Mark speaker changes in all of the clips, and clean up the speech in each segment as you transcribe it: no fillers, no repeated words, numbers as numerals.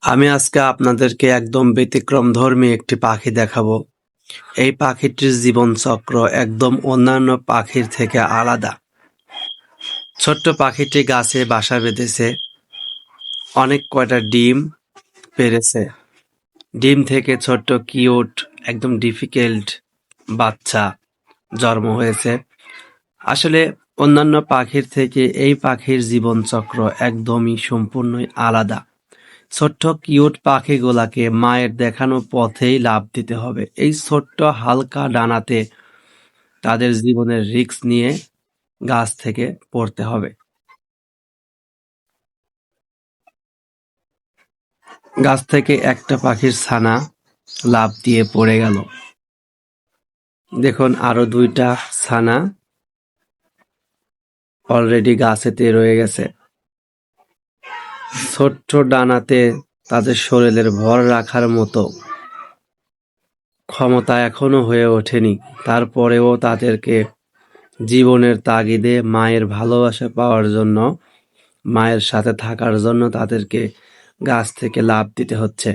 Speaker 1: আমি আজকে আপনাদেরকে একদম ব্যতিক্রমধর্মী একটি পাখি দেখাবো। এই পাখিটির জীবনচক্র একদম অন্যান্য পাখির থেকে আলাদা। ছোট্ট পাখিটি গাছে বাসা বেঁধেছে, অনেক কয়টা ডিম পেড়েছে। ডিম থেকে ছোট্ট কিউট একদম ডিফিকাল্ট বাচ্চা জন্ম হয়েছে। আসলে অন্যান্য পাখির থেকে এই পাখির জীবনচক্র একদমই সম্পূর্ণই আলাদা। ছোট্ট কিউট পাখিগুলাকে মায়ের দেখানো পথেই লাফ দিতে হবে। এই ছোট্ট হালকা ডানাতে তাদের জীবনের রিস্ক নিয়ে গাছ থেকে পড়তে হবে। গাছ থেকে একটা পাখির ছানা লাফ দিয়ে পড়ে গেল। দেখুন আরো দুইটা ছানা অলরেডি গাছেতে রয়ে গেছে। ছোট্ট ডানাতে তাদের শরীরের ভর রাখার মতো ক্ষমতা এখনো হয়ে ওঠেনি। তারপরেও তাদেরকে জীবনের তাগিদে মায়ের ভালোবাসা পাওয়ার জন্য, মায়ের সাথে থাকার জন্য তাদেরকে গাছ থেকে লাফ দিতে হচ্ছে।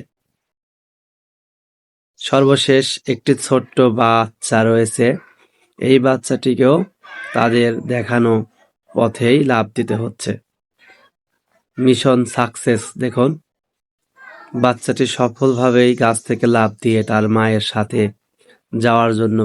Speaker 1: সর্বশেষ একটি ছোট্ট বাচ্চা রয়েছে। এই বাচ্চাটিকেও তাদের দেখানো পথেই লাফ দিতে হচ্ছে। Mission success. দেখুন বাচ্চাটি সফলভাবেই গাছ থেকে লাফ দিয়ে তার মায়ের সাথে যাওয়ার জন্য